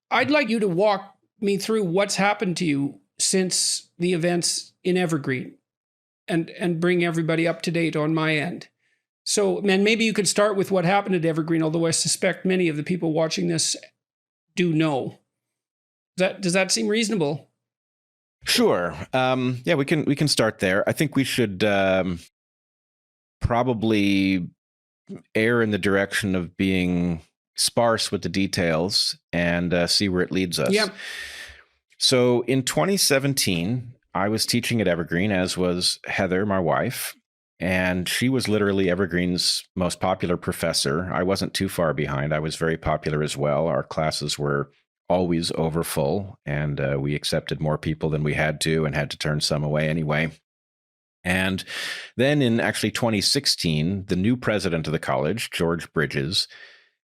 I'd like you to walk me through what's happened to you since the events in Evergreen and bring everybody up to date on my end. So, man, maybe you could start with what happened at Evergreen, although I suspect many of the people watching this do know. Does that seem reasonable? Sure. Yeah, we can start there. I think we should probably err in the direction of being sparse with the details and see where it leads us. Yeah. So in 2017, I was teaching at Evergreen, as was Heather, my wife, and she was literally Evergreen's most popular professor. I wasn't too far behind. I was very popular as well. Our classes were always overfull, and we accepted more people than we had to and had to turn some away anyway. And then in actually 2016, the new president of the college, George Bridges,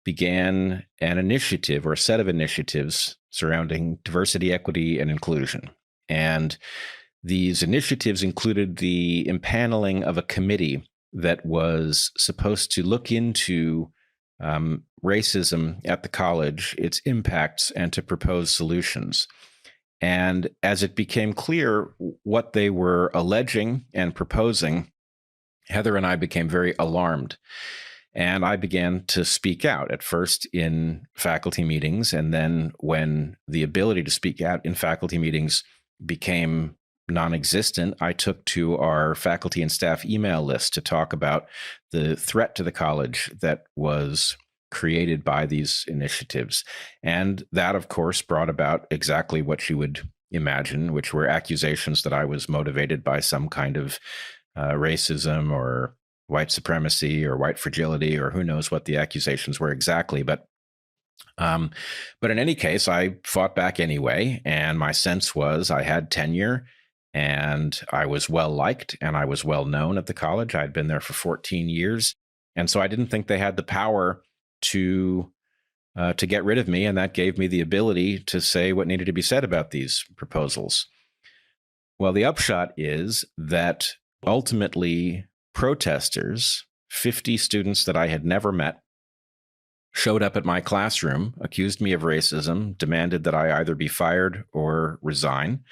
began an initiative or a set of initiatives surrounding diversity, equity, and inclusion. And these initiatives included the impaneling of a committee that was supposed to look into racism at the college, its impacts, and to propose solutions. And as it became clear what they were alleging and proposing, Heather and I became very alarmed. And I began to speak out, at first in faculty meetings, and then when the ability to speak out in faculty meetings became non-existent, I took to our faculty and staff email list to talk about the threat to the college that was created by these initiatives. And that, of course, brought about exactly what you would imagine, which were accusations that I was motivated by some kind of racism or white supremacy or white fragility, or who knows what the accusations were exactly. But in any case, I fought back anyway. And my sense was I had tenure and I was well liked and I was well known at the college. I'd been there for 14 years. And so I didn't think they had the power to get rid of me. And that gave me the ability to say what needed to be said about these proposals. Well, the upshot is that ultimately protesters, 50 students that I had never met, showed up at my classroom, accused me of racism, demanded that I either be fired or resign.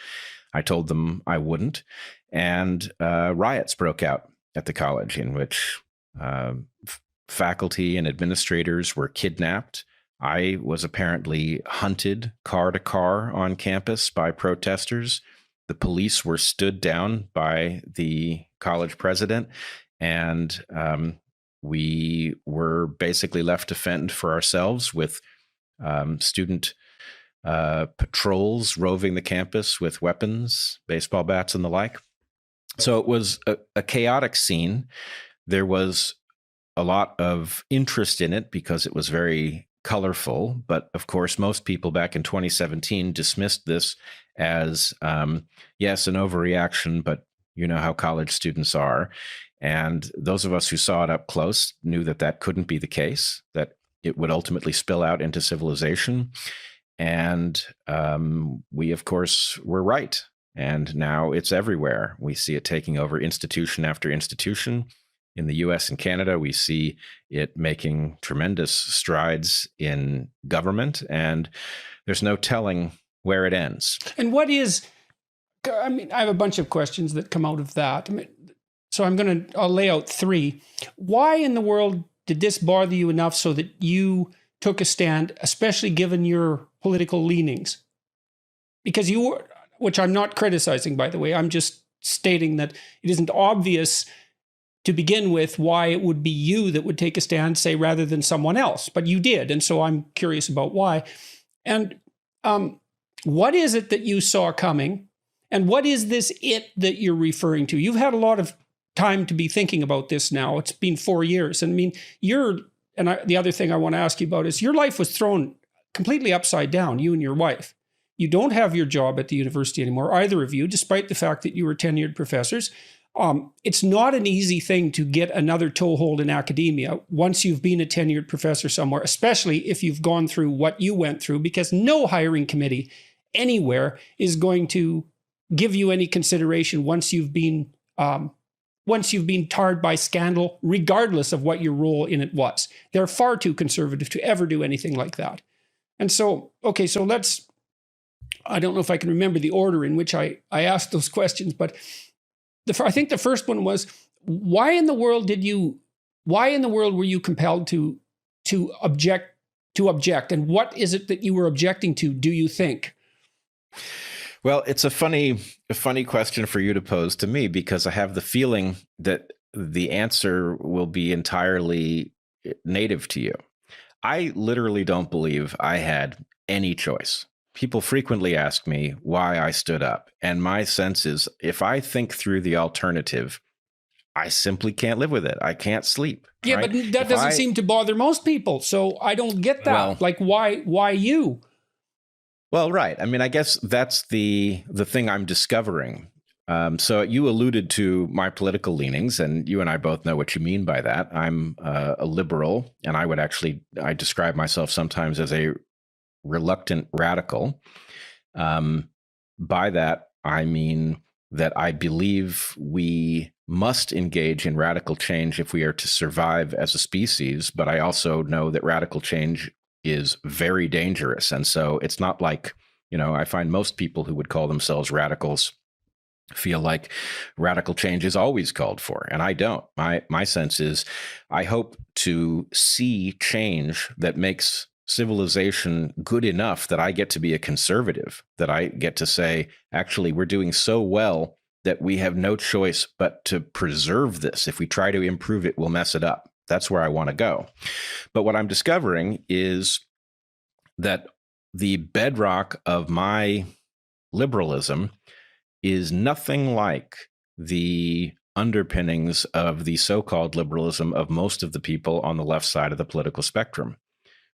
I told them I wouldn't. And riots broke out at the college in which faculty and administrators were kidnapped. I was apparently hunted car to car on campus by protesters. The police were stood down by the college president, and we were basically left to fend for ourselves with student patrols roving the campus with weapons, baseball bats, and the like. So it was a chaotic scene. There was a lot of interest in it because it was very colorful. But of course, most people back in 2017 dismissed this as, yes, an overreaction, but you know how college students are. And those of us who saw it up close knew that that couldn't be the case, that it would ultimately spill out into civilization. And we, of course, were right. And now it's everywhere. We see it taking over institution after institution. In the US and Canada, we see it making tremendous strides in government, and there's no telling where it ends. And what is, I mean, I have a bunch of questions that come out of that. I mean, so I'll lay out three. Why in the world did this bother you enough so that you took a stand, especially given your political leanings? Because you were, which I'm not criticizing, by the way, I'm just stating that it isn't obvious to begin with why it would be you that would take a stand, say, rather than someone else. But you did, and so I'm curious about why. And what is it that you saw coming? And what is this it that you're referring to? You've had a lot of time to be thinking about this now. It's been 4 years. And I mean, the other thing I want to ask you about is your life was thrown completely upside down, you and your wife. You don't have your job at the university anymore, either of you, despite the fact that you were tenured professors. It's not an easy thing to get another toehold in academia once you've been a tenured professor somewhere, especially if you've gone through what you went through, because no hiring committee anywhere is going to give you any consideration once you've been tarred by scandal, regardless of what your role in it was. They're far too conservative to ever do anything like that. And so, okay, so I don't know if I can remember the order in which I asked those questions, but I think the first one was, why in the world were you compelled to object? And what is it that you were objecting to, do you think? Well, it's a funny question for you to pose to me, because I have the feeling that the answer will be entirely native to you. I literally don't believe I had any choice. People frequently ask me why I stood up, and my sense is, if I think through the alternative, I simply can't live with it. I can't sleep. Yeah, right? but that doesn't seem to bother most people. So I don't get that. Well, like, why you? Well, right. I mean, I guess that's the thing I'm discovering. So you alluded to my political leanings, and you and I both know what you mean by that. I'm a liberal, and I describe myself sometimes as a reluctant radical. By that, I mean that I believe we must engage in radical change if we are to survive as a species. But I also know that radical change is very dangerous. And so it's not like, I find most people who would call themselves radicals feel like radical change is always called for. And I don't. My sense is, I hope to see change that makes civilization good enough that I get to be a conservative, that I get to say, actually, we're doing so well that we have no choice but to preserve this. If we try to improve it, we'll mess it up. That's where I want to go. But what I'm discovering is that the bedrock of my liberalism is nothing like the underpinnings of the so-called liberalism of most of the people on the left side of the political spectrum.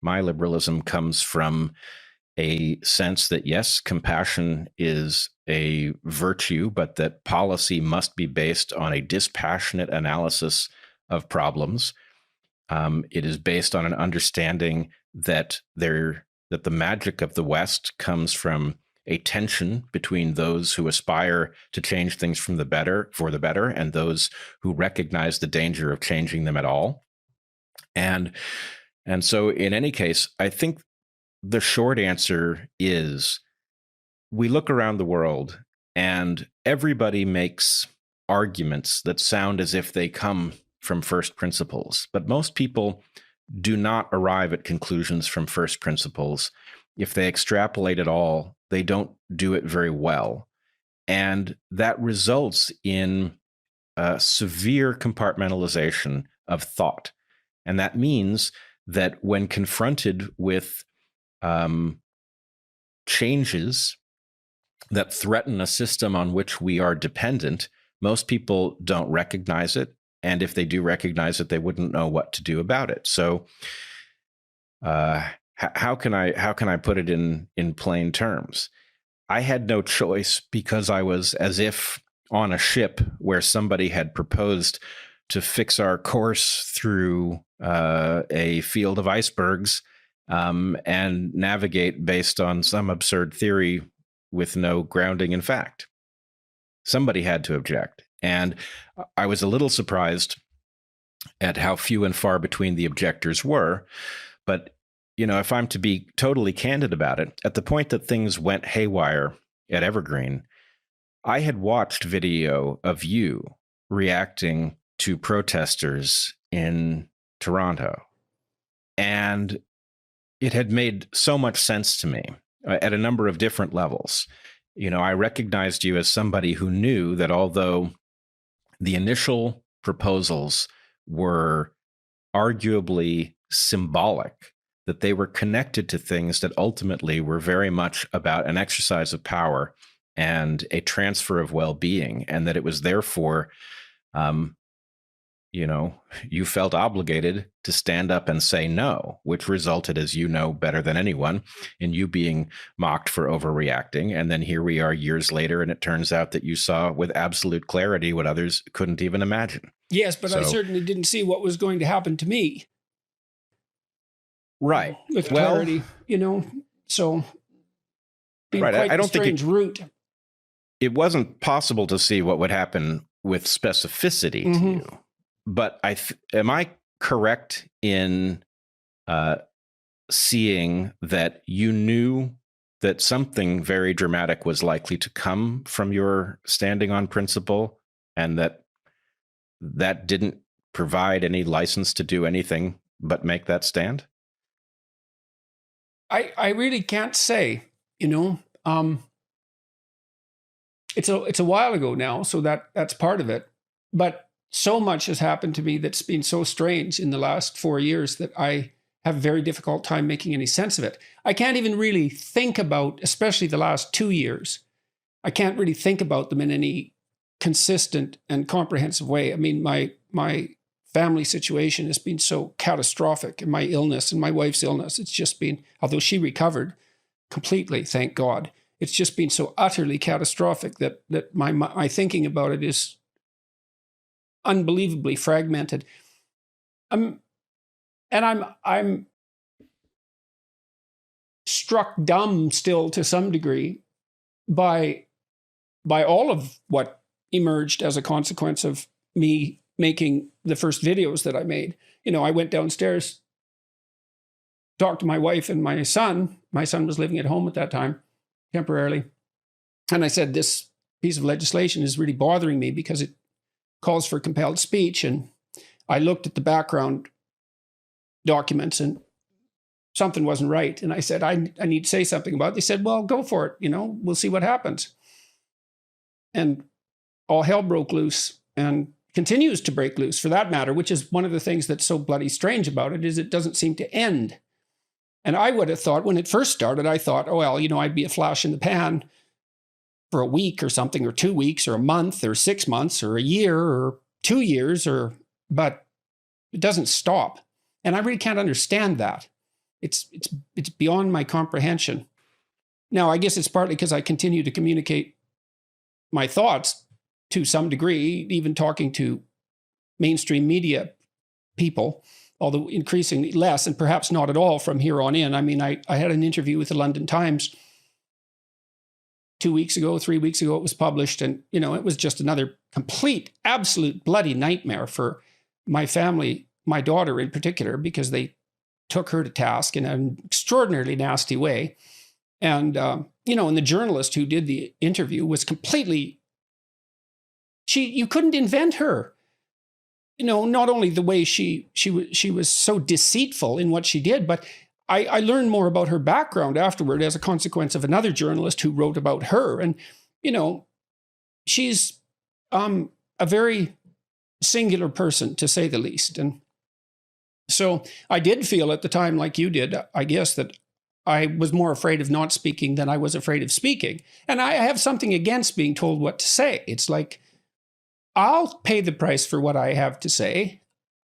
My liberalism comes from a sense that, yes, compassion is a virtue, but that policy must be based on a dispassionate analysis of problems. It is based on an understanding that the magic of the West comes from a tension between those who aspire to change things for the better, and those who recognize the danger of changing them at all. And so in any case, I think the short answer is, we look around the world and everybody makes arguments that sound as if they come from first principles, but most people do not arrive at conclusions from first principles. If they extrapolate at all, they don't do it very well. And that results in a severe compartmentalization of thought. And that means that when confronted with changes that threaten a system on which we are dependent, most people don't recognize it. And if they do recognize it, they wouldn't know what to do about it. So how can I put it in plain terms? I had no choice, because I was as if on a ship where somebody had proposed to fix our course through a field of icebergs and navigate based on some absurd theory with no grounding in fact. Somebody had to object. And I was a little surprised at how few and far between the objectors were. But, if I'm to be totally candid about it, at the point that things went haywire at Evergreen, I had watched video of you reacting to protesters in Toronto. And it had made so much sense to me at a number of different levels. I recognized you as somebody who knew that although the initial proposals were arguably symbolic, that they were connected to things that ultimately were very much about an exercise of power and a transfer of well-being, and that it was therefore, you felt obligated to stand up and say no, which resulted, as you know better than anyone, in you being mocked for overreacting. And then here we are years later, and it turns out that you saw with absolute clarity what others couldn't even imagine. Yes, but I certainly didn't see what was going to happen to me. Right. With clarity, so being right. quite I don't a strange route. It wasn't possible to see what would happen with specificity to you. But am I correct in seeing that you knew that something very dramatic was likely to come from your standing on principle, and that didn't provide any license to do anything but make that stand? I really can't say, you know. It's a while ago now, so that's part of it. But so much has happened to me that's been so strange in the last 4 years that I have a very difficult time making any sense of it. I can't even really think about, especially the last 2 years, I can't really think about them in any consistent and comprehensive way. I mean, my family situation has been so catastrophic, and my illness and my wife's illness, it's just been, although she recovered completely, thank God, it's just been so utterly catastrophic that my thinking about it is unbelievably fragmented. And I'm struck dumb still to some degree by all of what emerged as a consequence of me making the first videos that I made. You know, I went downstairs, talked to my wife and my son. My son was living at home at that time, temporarily. And I said, this piece of legislation is really bothering me because it calls for compelled speech. And I looked at the background documents and something wasn't right. And I said, I need to say something about it. They said, well, go for it. You know, we'll see what happens. And all hell broke loose, and continues to break loose for that matter, which is one of the things that's so bloody strange about it, is it doesn't seem to end. And I would have thought when it first started, I thought, oh, well, you know, I'd be a flash in the pan for a week or something, or 2 weeks or a month or 6 months or a year or 2 years, but it doesn't stop. And I really can't understand that. It's beyond my comprehension. Now, I guess it's partly because I continue to communicate my thoughts to some degree, even talking to mainstream media people, although increasingly less, and perhaps not at all from here on in. I mean, I had an interview with the London Times 2 weeks ago, 3 weeks ago, it was published. And, you know, it was just another complete, absolute bloody nightmare for my family, my daughter in particular, because they took her to task in an extraordinarily nasty way. And, you know, and the journalist who did the interview was completely, you couldn't invent her. You know, not only the way she was so deceitful in what she did, but I learned more about her background afterward as a consequence of another journalist who wrote about her. And, you know, she's a very singular person, to say the least. And so I did feel at the time, like you did, I guess, that I was more afraid of not speaking than I was afraid of speaking. And I have something against being told what to say. It's like, I'll pay the price for what I have to say.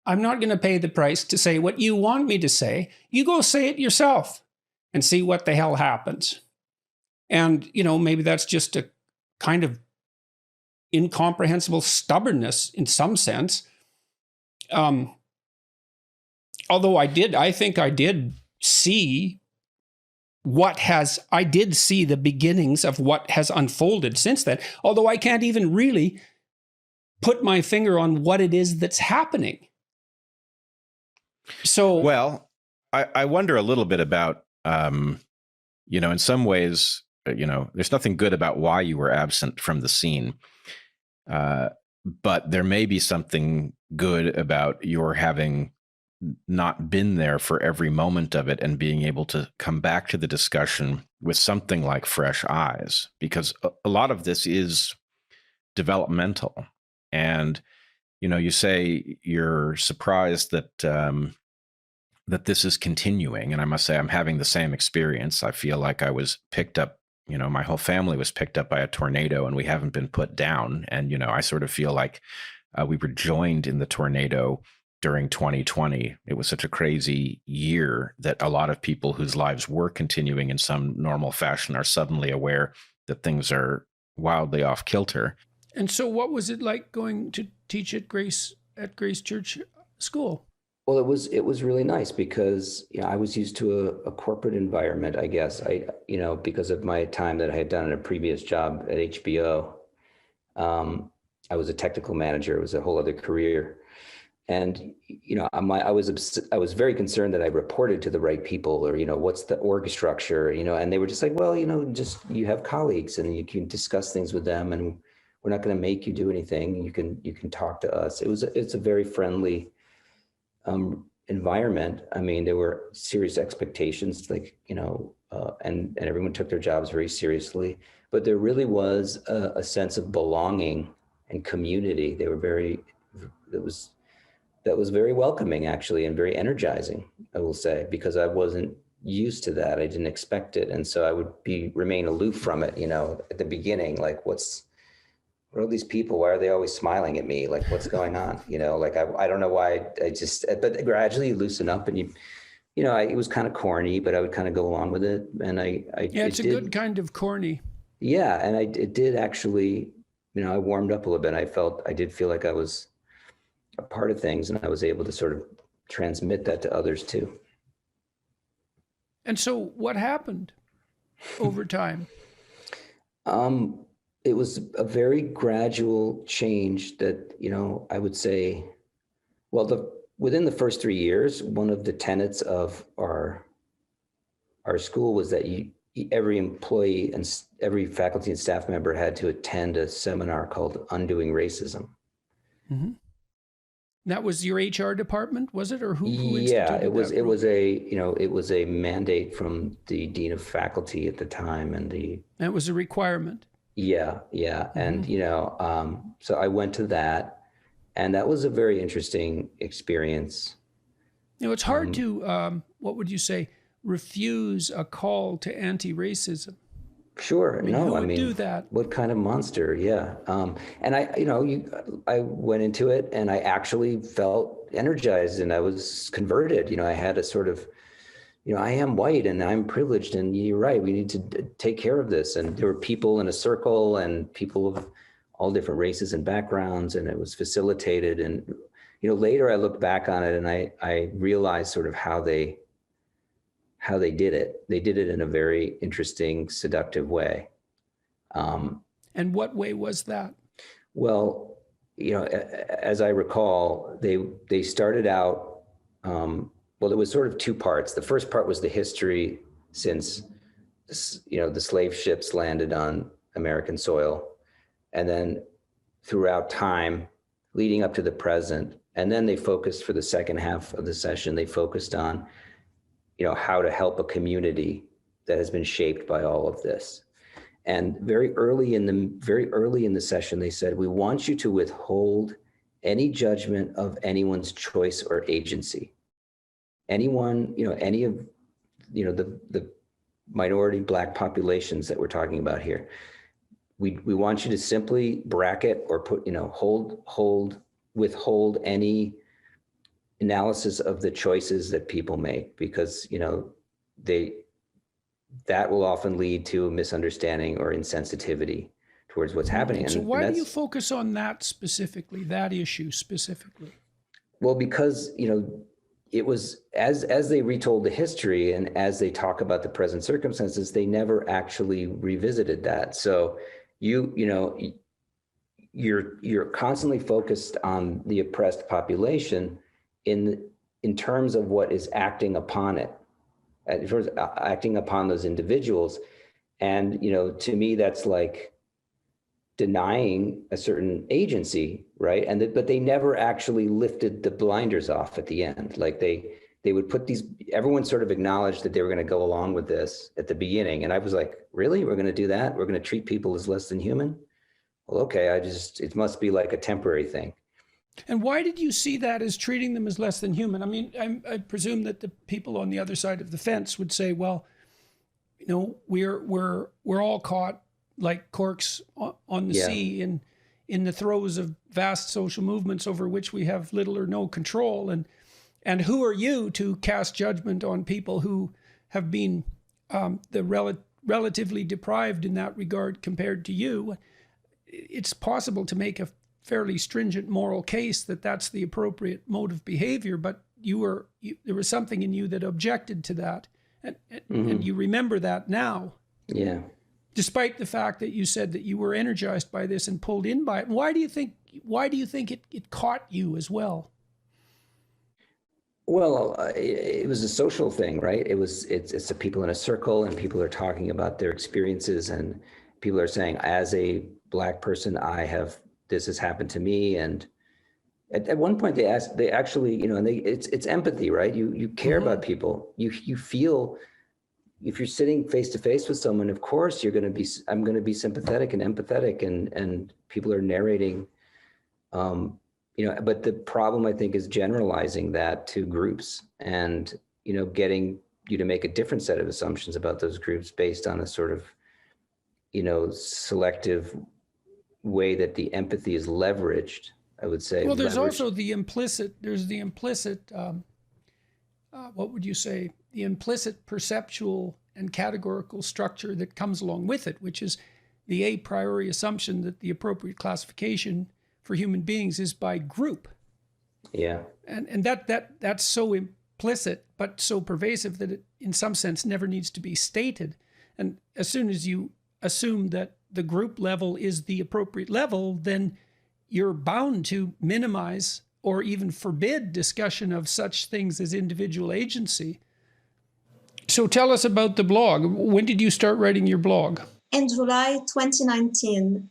I'm not going to pay the price to say what you want me to say. You go say it yourself and see what the hell happens. And, you know, maybe that's just a kind of incomprehensible stubbornness in some sense. Although I think I did see the beginnings of what has unfolded since then, although I can't even really put my finger on what it is that's happening. So, well, I wonder a little bit about, you know, in some ways, you know, there's nothing good about why you were absent from the scene. But there may be something good about your having not been there for every moment of it and being able to come back to the discussion with something like fresh eyes, because a lot of this is developmental. And, you know, you say you're surprised that that this is continuing. And I must say, I'm having the same experience. I feel like I was picked up, you know, my whole family was picked up by a tornado and we haven't been put down. And, you know, I sort of feel like we were joined in the tornado during 2020. It was such a crazy year that a lot of people whose lives were continuing in some normal fashion are suddenly aware that things are wildly off kilter. And so what was it like going to teach at Grace Church School? Well, it was really nice because, you know, I was used to a corporate environment, I guess. You know, because of my time that I had done in a previous job at HBO. I was a technical manager. It was a whole other career. And, I was very concerned that I reported to the right people, or, what's the org structure, and they were just like, well, just, you have colleagues and you can discuss things with them, and we're not going to make you do anything. You can talk to us. It's a very friendly environment. I mean, there were serious expectations, like, and everyone took their jobs very seriously, but there really was a sense of belonging and community. That was very welcoming, actually, and very energizing, I will say, because I wasn't used to that. I didn't expect it. And so I would remain aloof from it, at the beginning, like, what are these people? Why are they always smiling at me? Like, what's going on? Like, I don't know why. But gradually you loosen up, and it was kind of corny, but I would kind of go along with it. And it's a good kind of corny. Yeah. And it did actually, I warmed up a little bit. I did feel like I was a part of things, and I was able to sort of transmit that to others too. And so what happened over time? It was a very gradual change that, I would say, well, within the first 3 years, one of the tenets of our school was that every employee and every faculty and staff member had to attend a seminar called Undoing Racism. Mm-hmm. That was your HR department, was it, or who? Yeah, it was. It was a mandate from the dean of faculty at the time, and that was a requirement. Yeah, mm-hmm. And so I went to that, and that was a very interesting experience. It's hard to what would you say, refuse a call to anti-racism. Sure. Who would do that? What kind of monster? Yeah. And I went into it, and I actually felt energized, and I was converted. I had a sort of, I am white and I'm privileged, and you're right. We need to take care of this. And there were people in a circle, and people of all different races and backgrounds, and it was facilitated. And, later I looked back on it, and I realized sort of how they did it. They did it in a very interesting, seductive way. And what way was that? Well, as I recall, they started out, well, it was sort of two parts. The first part was the history since, the slave ships landed on American soil, and then throughout time leading up to the present. And then they focused, for the second half of the session, they focused on how to help a community that has been shaped by all of this. And very early in the session, they said, we want you to withhold any judgment of anyone's choice or agency. Anyone, any of, the minority Black populations that we're talking about here. We want you to simply bracket or put, withhold any analysis of the choices that people make, because that will often lead to a misunderstanding or insensitivity towards what's happening. And so why do you focus on that specifically, that issue specifically? Well, because it was as they retold the history, and as they talk about the present circumstances, they never actually revisited that. So you're constantly focused on the oppressed population in terms of what is acting upon it, in terms of acting upon those individuals. And, to me, that's like denying a certain agency, right? But they never actually lifted the blinders off at the end. Like they would put everyone sort of acknowledged that they were going to go along with this at the beginning. And I was like, really? We're going to do that? We're going to treat people as less than human? Well, okay, it must be like a temporary thing. And why did you see that as treating them as less than human? I mean, I presume that the people on the other side of the fence would say, well, we're all caught like corks on the sea in the throes of vast social movements over which we have little or no control. And who are you to cast judgment on people who have been relatively deprived in that regard compared to you? It's possible to make a fairly stringent moral case that that's the appropriate mode of behavior, but there was something in you that objected to that, and you remember that now. Yeah. Despite the fact that you said that you were energized by this and pulled in by it. And why do you think it caught you as well? Well, it was a social thing, right? It's the people in a circle, and people are talking about their experiences, and people are saying, as a Black person, this has happened to me. And at one point they actually, and it's empathy, right? You care about people. You feel, if you're sitting face to face with someone, of course I'm going to be sympathetic and empathetic, and people are narrating. But the problem, I think, is generalizing that to groups, and getting you to make a different set of assumptions about those groups based on a sort of selective way that the empathy is leveraged, I would say. Well, there's also the implicit, what would you say, the implicit perceptual and categorical structure that comes along with it, which is the a priori assumption that the appropriate classification for human beings is by group. Yeah. And that's so implicit, but so pervasive that it, in some sense, never needs to be stated. And as soon as you assume that the group level is the appropriate level, then you're bound to minimize or even forbid discussion of such things as individual agency. So tell us about the blog. When did you start writing your blog? In July 2019.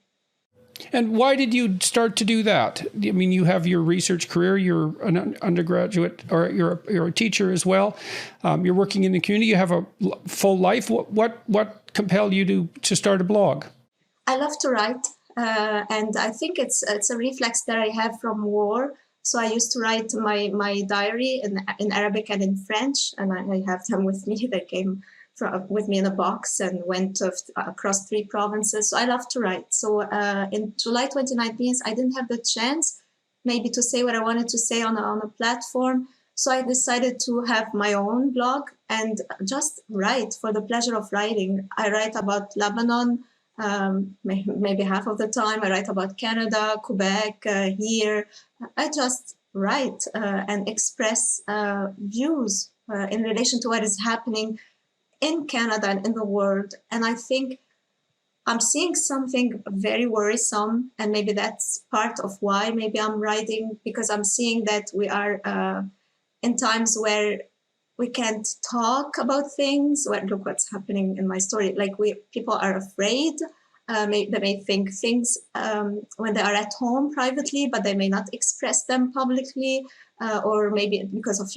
And why did you start to do that? I mean, you have your research career, you're an undergraduate, or you're a teacher as well. You're working in the community, you have a full life. What compelled you to start a blog? I love to write, and I think it's a reflex that I have from war. So I used to write my diary in Arabic and in French, and I have them with me. They came with me in a box and went across 3 provinces. So I love to write. So in July 2019, I didn't have the chance maybe to say what I wanted to say on a platform. So I decided to have my own blog and just write for the pleasure of writing. I write about Lebanon, maybe half of the time. I write about Canada, Quebec, here. I just write and express views in relation to what is happening in Canada and in the world. And I think I'm seeing something very worrisome, and maybe that's part of why maybe I'm writing, because I'm seeing that we are in times where we can't talk about things. Look what's happening in my story. Like people are afraid. They may think things when they are at home privately, but they may not express them publicly, or maybe because of,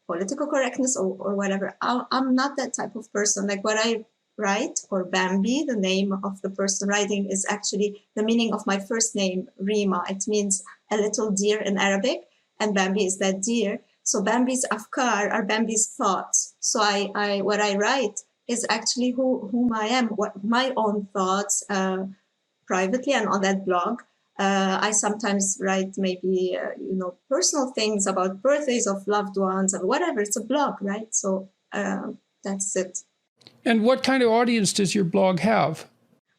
political correctness or whatever. I'm not that type of person. Like what I write, or Bambi, the name of the person writing, is actually the meaning of my first name, Rima. It means a little deer in Arabic, and Bambi is that deer. So Bambi's afkar are Bambi's thoughts. So I what I write is actually whom I am, what my own thoughts privately and on that blog. I sometimes write maybe, personal things about birthdays of loved ones or whatever. It's a blog, right? So that's it. And what kind of audience does your blog have?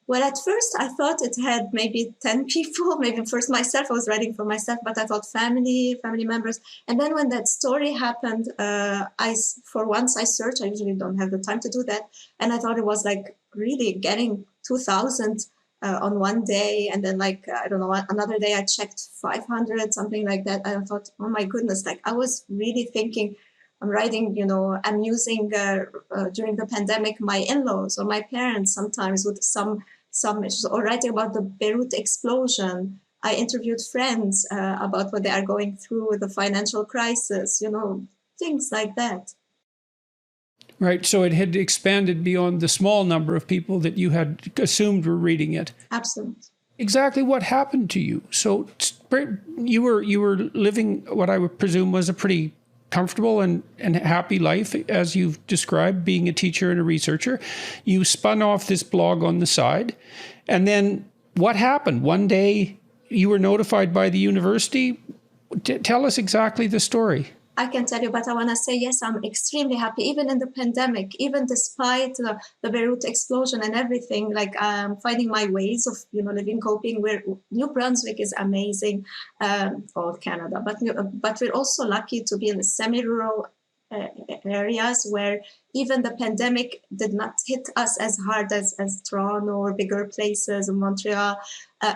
Well, at first I thought it had maybe 10 people, maybe first myself, I was writing for myself, but I thought family members. And then when that story happened, for once I searched, I usually don't have the time to do that. And I thought it was like really getting 2,000 on one day. And then I don't know, another day I checked 500, something like that. I thought, oh my goodness, I was really thinking, I'm writing, I'm using during the pandemic, my in-laws or my parents sometimes with some issues, or writing about the Beirut explosion. I interviewed friends about what they are going through with the financial crisis, things like that. Right. So it had expanded beyond the small number of people that you had assumed were reading it. Absolutely. Exactly what happened to you. So you were living what I would presume was a pretty comfortable and happy life, as you've described, being a teacher and a researcher. You spun off this blog on the side. And then what happened? One day you were notified by the university. Tell us exactly the story. I can tell you, but I want to say, yes, I'm extremely happy, even in the pandemic, even despite the Beirut explosion and everything, I'm finding my ways of, living, coping. Where New Brunswick is amazing, all Canada, but we're also lucky to be in the semi-rural areas where even the pandemic did not hit us as hard as Toronto or bigger places in Montreal.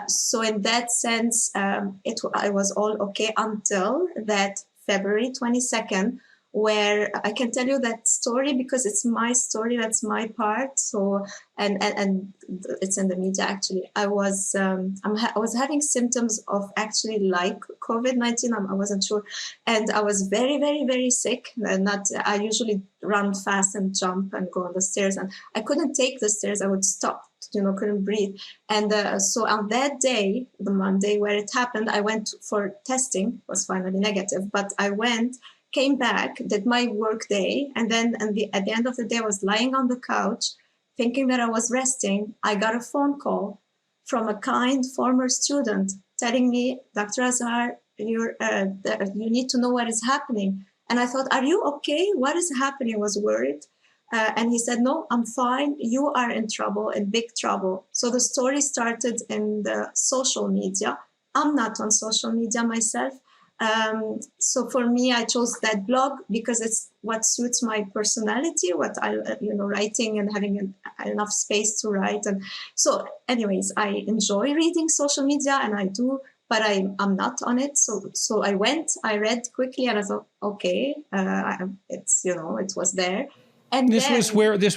So in that sense, I was all okay until that February 22nd, where I can tell you that story because it's my story, that's my part. So, and it's in the media actually. I was having symptoms of actually like COVID-19. I wasn't sure, and I was very, very, very sick. I usually run fast and jump and go on the stairs, and I couldn't take the stairs. I would stop. Couldn't breathe. And so on that day, the Monday where it happened, I went for testing. It was finally negative, but I came back, did my work day, and then at the end of the day, I was lying on the couch thinking that I was resting. I got a phone call from a kind former student telling me, Dr. Azhar, you need to know what is happening. And I thought, are you okay? What is happening? I was worried. And he said, no, I'm fine. You are in trouble, in big trouble. So the story started in the social media. I'm not on social media myself. So for me, I chose that blog because it's what suits my personality, what I, writing and having enough space to write. And so anyways, I enjoy reading social media and I do, but I'm not on it. So I read quickly and I thought, okay, it was there. And this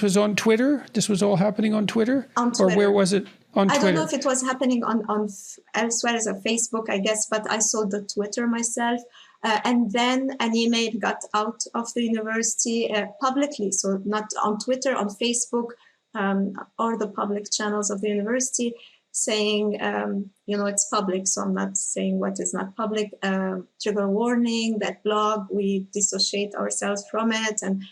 was on Twitter? This was all happening on Twitter? On Twitter. Or where was it? On Twitter? I don't know if it was happening on elsewhere as a Facebook, I guess, but I saw the Twitter myself. And then an email got out of the university publicly. So not on Twitter, on Facebook, or the public channels of the university saying, it's public. So I'm not saying what is not public. Trigger warning, that blog, we dissociate ourselves from it. And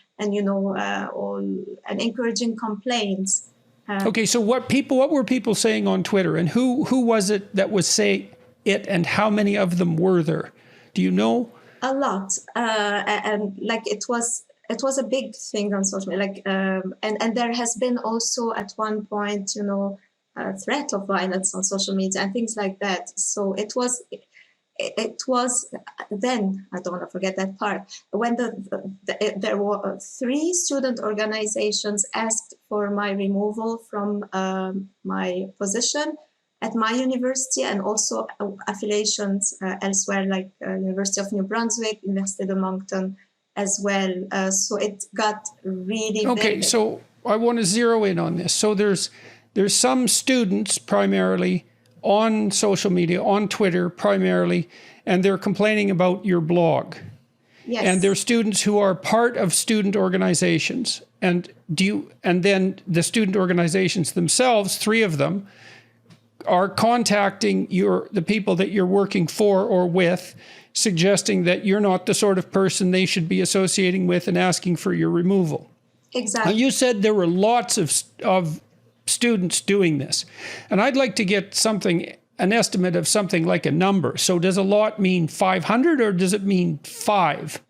encouraging complaints. Okay, so what were people saying on Twitter, and who was it that was saying it, and how many of them were there? Do you know? A lot, and like it was a big thing on social media. Like, and there has been also at one point, a threat of violence on social media and things like that. So it was then, I don't want to forget that part, when there were 3 student organizations asked for my removal from my position at my university, and also affiliations elsewhere, like University of New Brunswick, Université de Moncton as well. So it got really okay, big. So I want to zero in on this. So there's some students primarily on social media, on Twitter primarily, and they're complaining about your blog. Yes. And they're students who are part of student organizations. And then the student organizations themselves, 3 of them, are contacting the people that you're working for or with, suggesting that you're not the sort of person they should be associating with and asking for your removal. Exactly. Now, you said there were lots of students doing this. And I'd like to get an estimate of something like a number. So does a lot mean 500 or does it mean 5?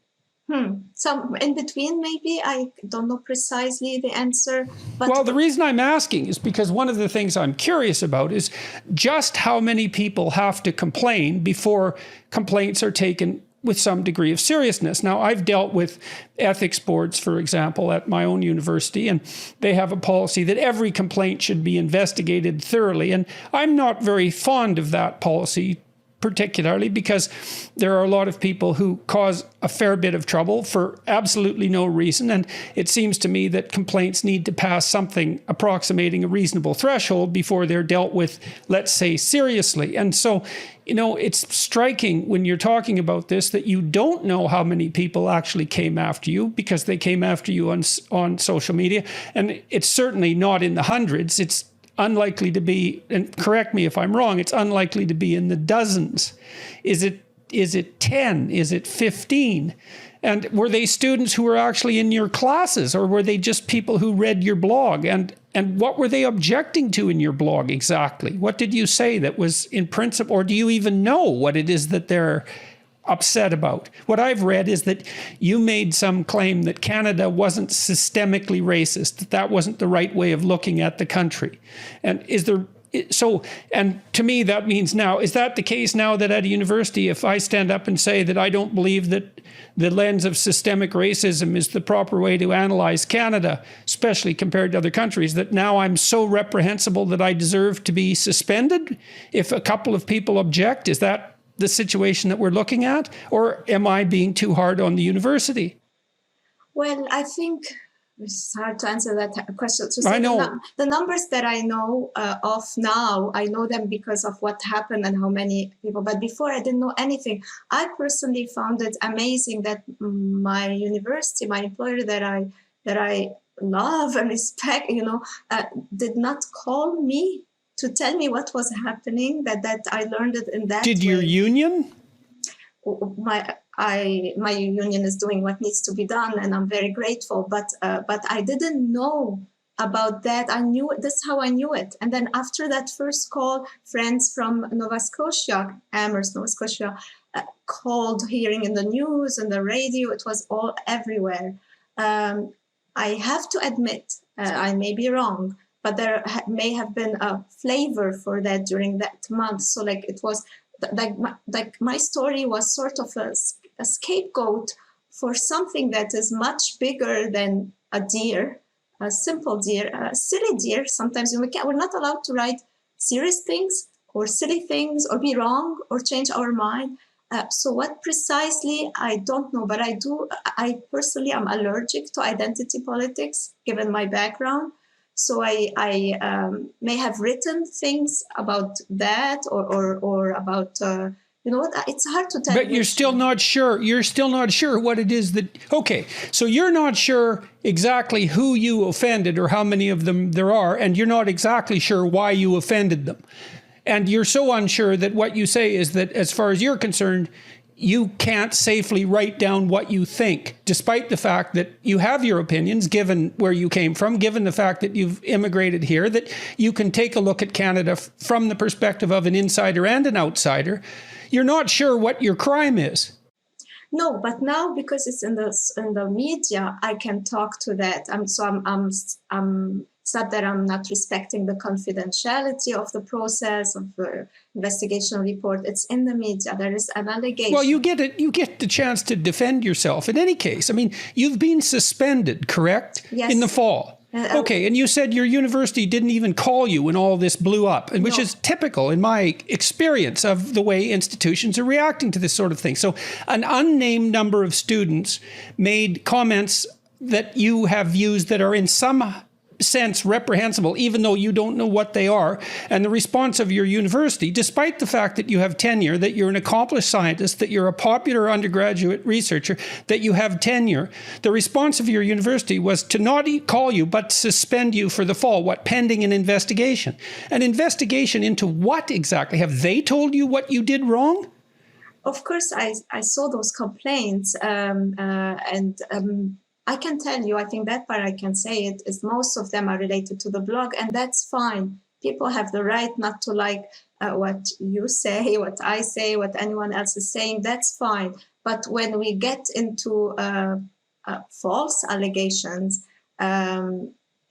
So in between, maybe. I don't know precisely the answer. But well, the reason I'm asking is because one of the things I'm curious about is just how many people have to complain before complaints are taken with some degree of seriousness. Now, I've dealt with ethics boards, for example, at my own university, and they have a policy that every complaint should be investigated thoroughly. And I'm not very fond of that policy, particularly because there are a lot of people who cause a fair bit of trouble for absolutely no reason. And it seems to me that complaints need to pass something approximating a reasonable threshold before they're dealt with, let's say, seriously. And so, it's striking when you're talking about this that you don't know how many people actually came after you, because they came after you on social media. And it's certainly not in the hundreds. It's unlikely to be, and correct me if I'm wrong, it's unlikely to be in the dozens. Is it 10? Is it 15? And were they students who were actually in your classes, or were they just people who read your blog? And what were they objecting to in your blog exactly? What did you say that was in principle, or do you even know what it is that they're upset about? What I've read is that you made some claim that Canada wasn't systemically racist, that wasn't the right way of looking at the country. And and to me, that means now, is that the case now that at a university, if I stand up and say that I don't believe that the lens of systemic racism is the proper way to analyze Canada, especially compared to other countries, that now I'm so reprehensible that I deserve to be suspended if a couple of people object? Is that the situation that we're looking at? Or am I being too hard on the university? Well, I think it's hard to answer that question. I know. The numbers that I know of now, I know them because of what happened and how many people. But before, I didn't know anything. I personally found it amazing that my university, my employer that I love and respect, did not call me to tell me what was happening. That I learned it in that. Did your union? My union is doing what needs to be done, and I'm very grateful. But I didn't know about that. I knew that's how I knew it. And then after that first call, friends from Nova Scotia, Amherst, Nova Scotia, called, hearing in the news and the radio. It was all everywhere. I have to admit, I may be wrong, but there may have been a flavor for that during that month. So like it was. Like my story was sort of a scapegoat for something that is much bigger than a deer, a simple deer, a silly deer. Sometimes we're not allowed to write serious things or silly things or be wrong or change our mind. So what precisely, I don't know, but I personally am allergic to identity politics, given my background. So I may have written things about that or about, it's hard to tell. But you're still not sure. You're still not sure what it is that, okay, so you're not sure exactly who you offended or how many of them there are, and you're not exactly sure why you offended them. And you're so unsure that what you say is that as far as you're concerned, you can't safely write down what you think, despite the fact that you have your opinions, given where you came from, given the fact that you've immigrated here, that you can take a look at Canada from the perspective of an insider and an outsider. You're not sure what your crime is. No, but now because it's in the media, I can talk to that. It's not that I'm not respecting the confidentiality of the process of the investigation report. It's in the media. There is an allegation. Well, you get the chance to defend yourself. In any case, I mean, you've been suspended, correct? Yes. In the fall. Okay, and you said your university didn't even call you when all this blew up, and which is typical in my experience of the way institutions are reacting to this sort of thing. So an unnamed number of students made comments that you have used that are in some sense reprehensible, even though you don't know what they are. And the response of your university, despite the fact that you have tenure, that you're an accomplished scientist, that you're a popular undergraduate researcher, that you have tenure, the response of your university was to not call you, but suspend you for the fall, pending an investigation. An investigation into what exactly? Have they told you what you did wrong? Of course, I saw those complaints I can tell you, I think that part I can say it, is most of them are related to the blog, and that's fine. People have the right not to like what you say, what I say, what anyone else is saying, that's fine. But when we get into false allegations,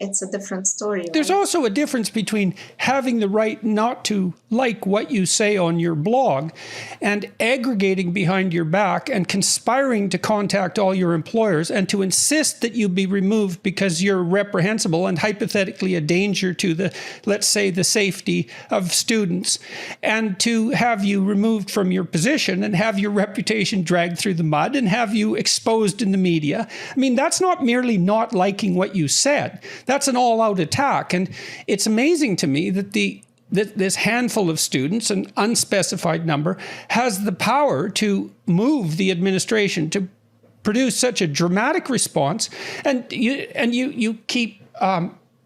it's a different story. There's also a difference between having the right not to like what you say on your blog and aggregating behind your back and conspiring to contact all your employers and to insist that you be removed because you're reprehensible and hypothetically a danger to the, let's say, the safety of students, and to have you removed from your position and have your reputation dragged through the mud and have you exposed in the media. I mean, that's not merely not liking what you said. That's an all-out attack. And it's amazing to me that this handful of students, an unspecified number, has the power to move the administration to produce such a dramatic response. And you keep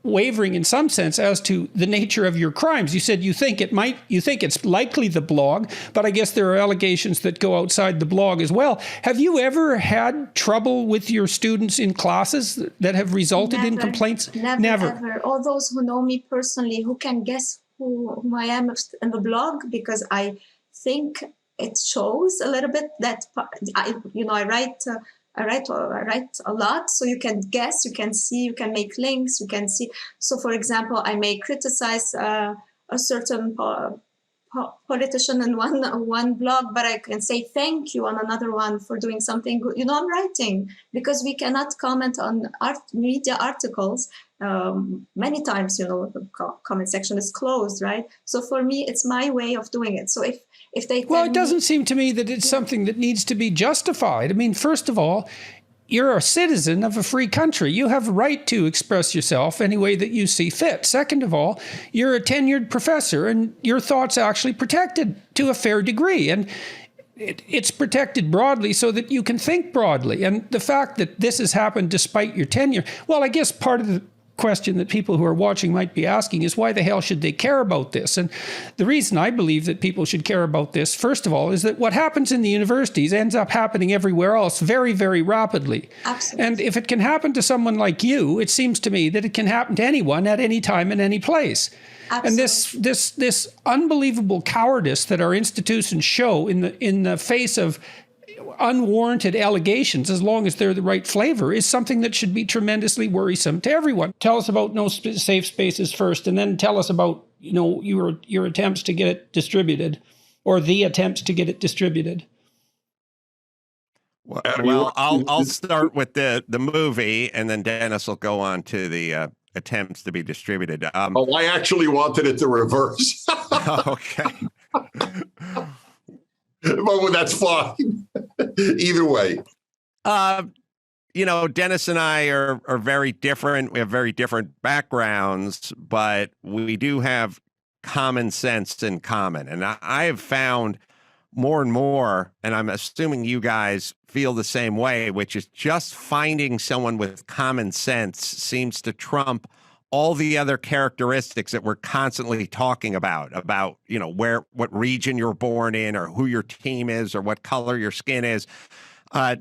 wavering in some sense as to the nature of your crimes. You said you think it's likely the blog, but I guess there are allegations that go outside the blog as well. Have you ever had trouble with your students in classes that have resulted in complaints? Never. Ever. All those who know me personally, who can guess who I am in the blog, because I think it shows a little bit that I write a lot, so you can guess, you can see, you can make links, you can see. So, for example, I may criticize a certain politician in one blog, but I can say thank you on another one for doing something good. I'm writing because we cannot comment on media articles many times, the comment section is closed, right? So for me, it's my way of doing it. So if they well, it doesn't seem to me that it's something that needs to be justified. I mean, first of all, you're a citizen of a free country. You have a right to express yourself any way that you see fit. Second of all, you're a tenured professor and your thought's actually protected to a fair degree. And it's protected broadly so that you can think broadly. And the fact that this has happened despite your tenure, well, I guess part of the question that people who are watching might be asking is why the hell should they care about this? And the reason I believe that people should care about this, first of all, is that what happens in the universities ends up happening everywhere else very, very rapidly. Absolutely. And if it can happen to someone like you, it seems to me that it can happen to anyone at any time in any place. Absolutely. And this unbelievable cowardice that our institutions show in the face of unwarranted allegations, as long as they're the right flavor, is something that should be tremendously worrisome to everyone. Tell us about No Safe Spaces first, and then tell us about your attempts to get it distributed, or the attempts to get it distributed. Well, I'll start with the movie, and then Dennis will go on to the attempts to be distributed. I actually wanted it to reverse. Okay. But that's fine. Either way. Dennis and I are very different. We have very different backgrounds, but we do have common sense in common. And I have found more and more, and I'm assuming you guys feel the same way, which is just finding someone with common sense seems to trump all the other characteristics that we're constantly talking about, what region you're born in, or who your team is, or what color your skin is.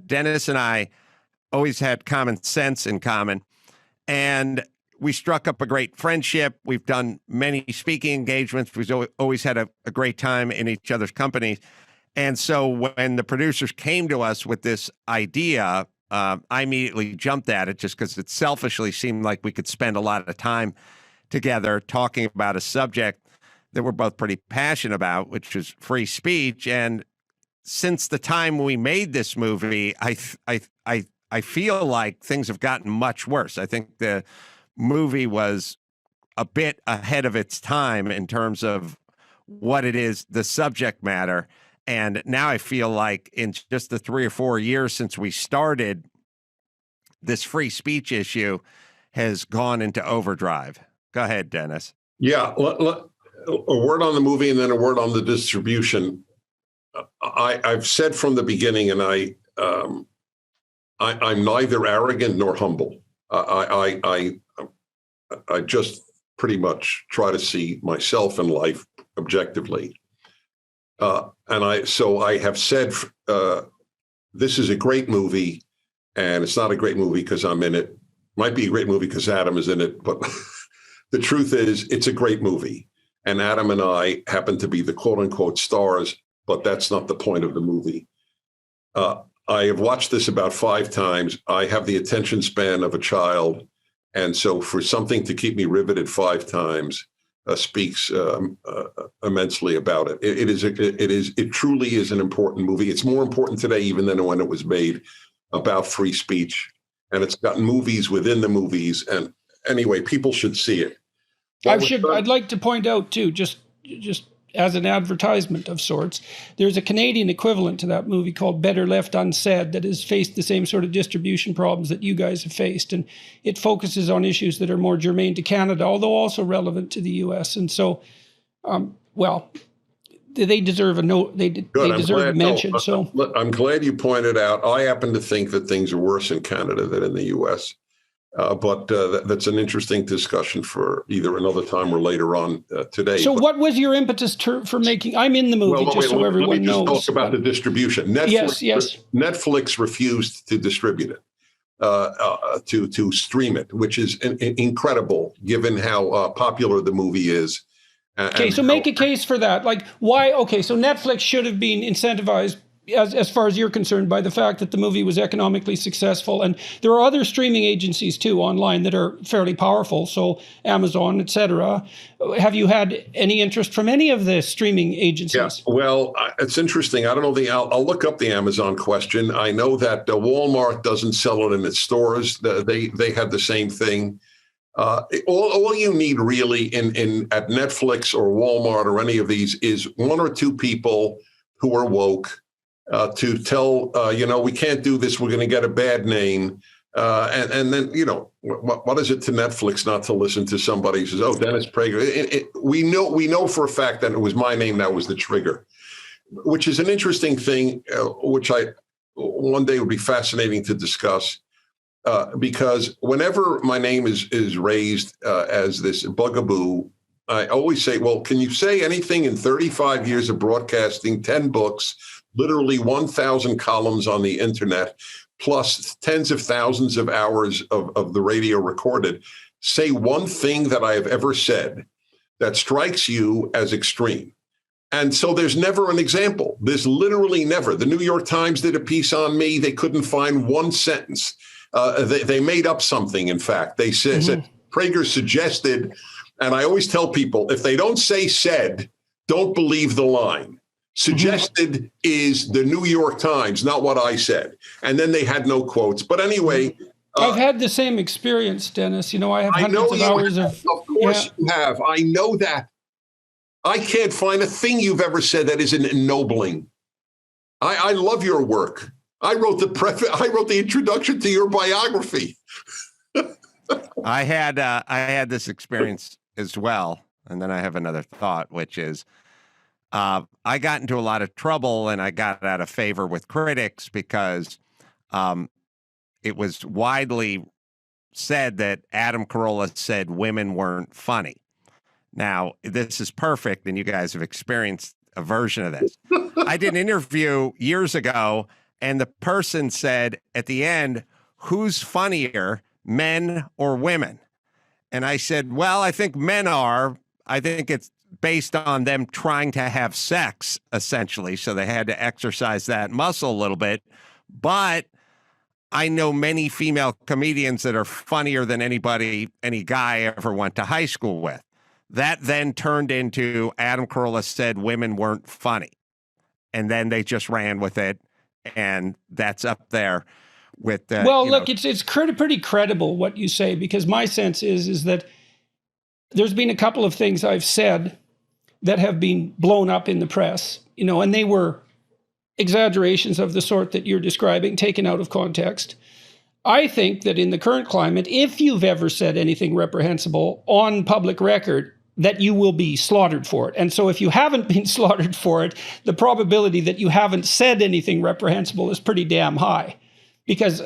Dennis and I always had common sense in common, and we struck up a great friendship. We've done many speaking engagements. We've always had a great time in each other's companies. And so when the producers came to us with this idea, I immediately jumped at it just because it selfishly seemed like we could spend a lot of time together talking about a subject that we're both pretty passionate about, which is free speech. And since the time we made this movie, I feel like things have gotten much worse. I think the movie was a bit ahead of its time in terms of what it is, the subject matter. And now I feel like in just the 3 or 4 years since we started, this free speech issue has gone into overdrive. Go ahead, Dennis. Yeah, a word on the movie and then a word on the distribution. I've said from the beginning, and I'm neither arrogant nor humble. I just pretty much try to see myself in life objectively. So I have said, this is a great movie, and it's not a great movie because I'm in it. Might be a great movie because Adam is in it, but the truth is it's a great movie. And Adam and I happen to be the quote unquote stars, but that's not the point of the movie. I have watched this about 5 times. I have the attention span of a child. And so for something to keep me riveted 5 times, speaks immensely about it. It truly is an important movie. It's more important today even than when it was made, about free speech, and it's got movies within the movies. And anyway, people should see it. I'd like to point out too, just as an advertisement of sorts, there's a Canadian equivalent to that movie called Better Left Unsaid that has faced the same sort of distribution problems that you guys have faced. And it focuses on issues that are more germane to Canada, although also relevant to the US. And so, they deserve a note. They deserve a mention. No, so I'm glad you pointed out. I happen to think that things are worse in Canada than in the US. But that's an interesting discussion for either another time or later on today. So what was your impetus for making, I'm in the movie, so everyone knows. Let's talk about the distribution. Netflix, yes. Netflix refused to distribute it, to stream it, which is incredible given how popular the movie is. Okay, so make a case for that. Like why? Okay, so Netflix should have been incentivized, as far as you're concerned, by the fact that the movie was economically successful. And there are other streaming agencies too online that are fairly powerful, so Amazon, etc. Have you had any interest from any of the streaming agencies? Yeah, well, it's interesting. I don't know I'll look up the Amazon question. I know that Walmart doesn't sell it in its stores. They had the same thing. All you need really in at Netflix or Walmart or any of these is one or two people who are woke to tell, we can't do this. We're going to get a bad name. And then, what is it to Netflix not to listen to somebody who says, oh, Dennis Prager? We know for a fact that it was my name that was the trigger, which is an interesting thing, which one day would be fascinating to discuss. Because whenever my name is raised as this bugaboo, I always say, well, can you say anything in 35 years of broadcasting, 10 books, literally 1,000 columns on the internet, plus tens of thousands of hours of the radio recorded? Say one thing that I have ever said that strikes you as extreme. And so there's never an example. There's literally never. The New York Times did a piece on me. They couldn't find one sentence. They made up something, in fact. They said Prager suggested, and I always tell people, if they don't say said, don't believe the line. Suggested is the New York Times, not what I said. And then they had no quotes. But anyway. I've had the same experience, Dennis. I have hundreds of hours of. Of course you have. I know that. I can't find a thing you've ever said that isn't ennobling. I love your work. I wrote the introduction to your biography. I had this experience as well, and then I have another thought, which is I got into a lot of trouble and I got out of favor with critics because it was widely said that Adam Carolla said women weren't funny. Now, this is perfect, and you guys have experienced a version of this. I did an interview years ago, and the person said at the end, who's funnier, men or women? And I said, well, I think men are. I think it's based on them trying to have sex, essentially. So they had to exercise that muscle a little bit. But I know many female comedians that are funnier than any guy ever went to high school with. That then turned into Adam Carolla said women weren't funny. And then they just ran with it. And that's up there with look, it's pretty credible what you say, because my sense is that there's been a couple of things I've said that have been blown up in the press, and they were exaggerations of the sort that you're describing, taken out of context. I think that in the current climate, if you've ever said anything reprehensible on public record, that you will be slaughtered for it. And so if you haven't been slaughtered for it, the probability that you haven't said anything reprehensible is pretty damn high, because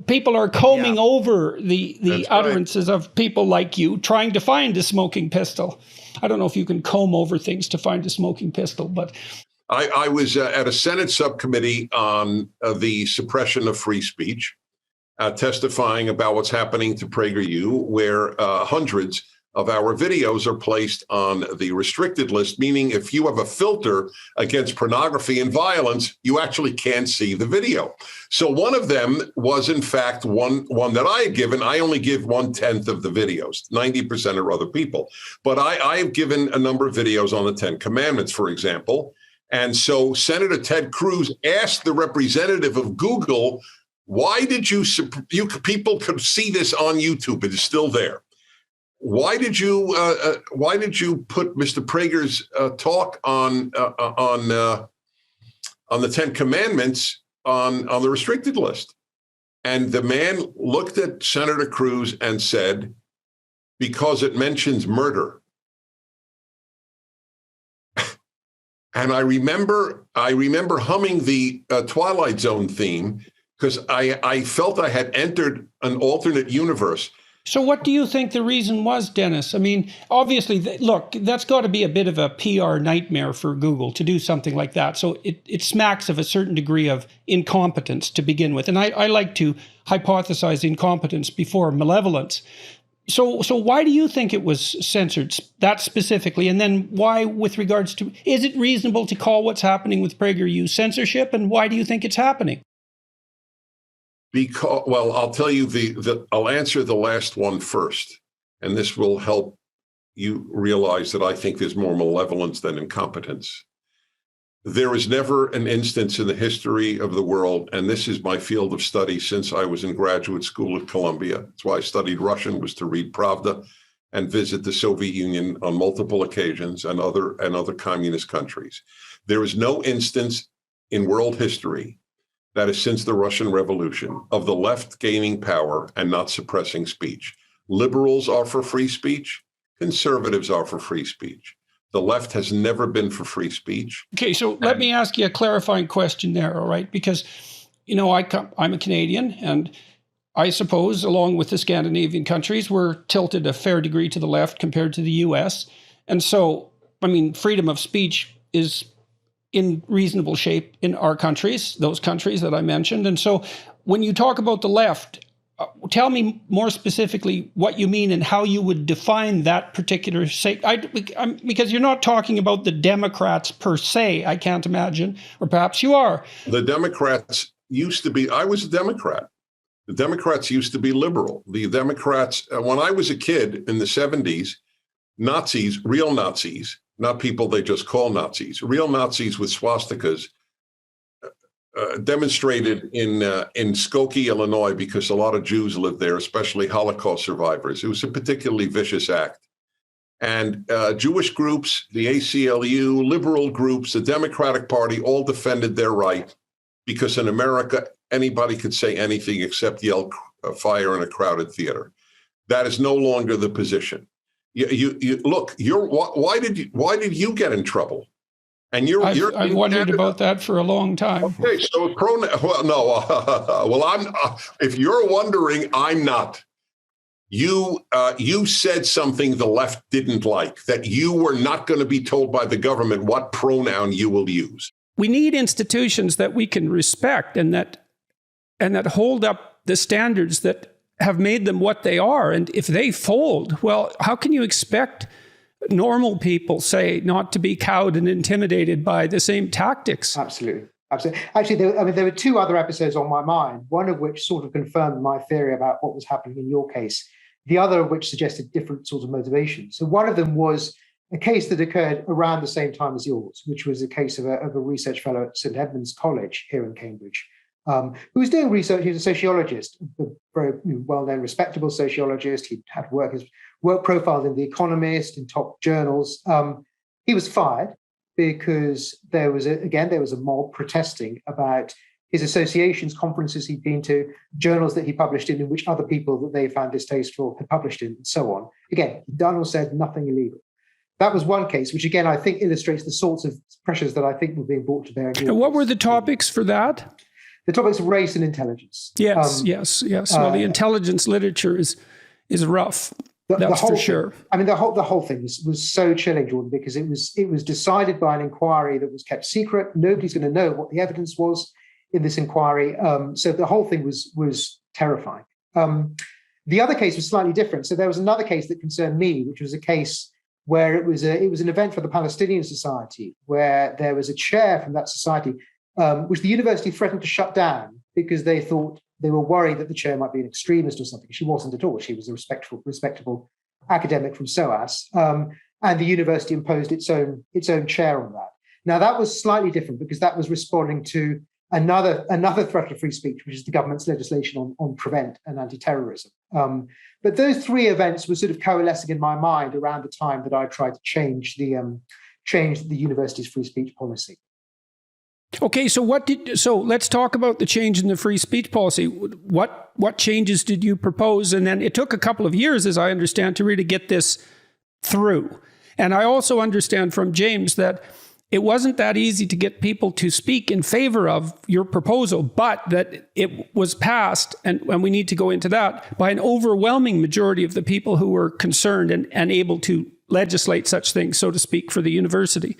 people are combing over the utterances of people like you, trying to find a smoking pistol. I don't know if you can comb over things to find a smoking pistol, but I was at a Senate subcommittee on the suppression of free speech, testifying about what's happening to PragerU, where hundreds of our videos are placed on the restricted list, meaning if you have a filter against pornography and violence, you actually can't see the video. So one of them was, in fact, one that I had given. I only give 1/10 of the videos. 90% are other people. But I have given a number of videos on the 10 Commandments, for example. And so Senator Ted Cruz asked the representative of Google, why did you people could see this on YouTube? It is still there. Why did you put Mr. Prager's talk on the 10 Commandments on the restricted list? And the man looked at Senator Cruz and said, because it mentions murder. And I remember humming the Twilight Zone theme, because I felt I had entered an alternate universe. So what do you think the reason was, Dennis? I mean, obviously, look, that's got to be a bit of a PR nightmare for Google to do something like that. So it smacks of a certain degree of incompetence to begin with. And I like to hypothesize incompetence before malevolence. So why do you think it was censored, that specifically? And then why, with regards to, is it reasonable to call what's happening with PragerU censorship? And why do you think it's happening? Because, well, I'll tell you I'll answer the last one first, and this will help you realize that I think there's more malevolence than incompetence. There is never an instance in the history of the world, and this is my field of study since I was in graduate school at Columbia. That's why I studied Russian, was to read Pravda and visit the Soviet Union on multiple occasions and other communist countries. There is no instance in world history that is since the Russian Revolution of the left gaining power and not suppressing speech. Liberals are for free speech. Conservatives are for free speech. The left has never been for free speech. Okay, so let me ask you a clarifying question there, all right? Because, you know, I'm a Canadian, and I suppose, along with the Scandinavian countries, we're tilted a fair degree to the left compared to the US. And so, I mean, freedom of speech is in reasonable shape in our countries, those countries that I mentioned. And so when you talk about the left, tell me more specifically what you mean and how you would define that particular because you're not talking about the Democrats per se, I can't imagine, or perhaps you are. The Democrats used to be, I was a Democrat. The Democrats used to be liberal. The Democrats, when I was a kid in the 70s, Nazis, real Nazis, not people they just call Nazis, real Nazis with swastikas, demonstrated in Skokie, Illinois, because a lot of Jews lived there, especially Holocaust survivors. It was a particularly vicious act. And Jewish groups, the ACLU, liberal groups, the Democratic Party, all defended their right, because in America, anybody could say anything except yell fire in a crowded theater. That is no longer the position. You look. Why did you get in trouble? And I've wondered about that for a long time. Okay, so if you're wondering, I'm not. You said something the left didn't like, that you were not going to be told by the government what pronoun you will use. We need institutions that we can respect and that hold up the standards that have made them what they are. And if they fold, well, how can you expect normal people, say, not to be cowed and intimidated by the same tactics? Absolutely. Actually, there were two other episodes on my mind, one of which sort of confirmed my theory about what was happening in your case, the other of which suggested different sorts of motivations. So one of them was a case that occurred around the same time as yours, which was a case of a research fellow at St Edmund's College here in Cambridge, who was doing research. He was a sociologist, a very well-known, respectable sociologist. He had his work profiled in The Economist, in top journals. He was fired because there was a mob protesting about his associations, conferences he'd been to, journals that he published in which other people that they found distasteful had published in, and so on. Again, he'd done or said nothing illegal. That was one case, which again, I think illustrates the sorts of pressures that I think were being brought to bear. And what were the topics for that? The topics of race and intelligence. Yes. Well, the intelligence literature is rough. That's for sure. I mean, the whole thing was so chilling, Jordan, because it was decided by an inquiry that was kept secret. Nobody's going to know what the evidence was in this inquiry. So the whole thing was terrifying. The other case was slightly different. So there was another case that concerned me, which was a case where it was an event for the Palestinian Society, where there was a chair from that society, which the university threatened to shut down because they were worried that the chair might be an extremist or something. She wasn't at all. She was a respectable academic from SOAS, and the university imposed its own chair on that. Now that was slightly different because that was responding to another threat to free speech, which is the government's legislation on prevent and anti-terrorism. But those three events were sort of coalescing in my mind around the time that I tried to change the university's free speech policy. Okay, so let's talk about the change in the free speech policy. What changes did you propose? And then it took a couple of years, as I understand, to really get this through. And I also understand from James that it wasn't that easy to get people to speak in favor of your proposal, but that it was passed, and we need to go into that, by an overwhelming majority of the people who were concerned and able to legislate such things, so to speak, for the university.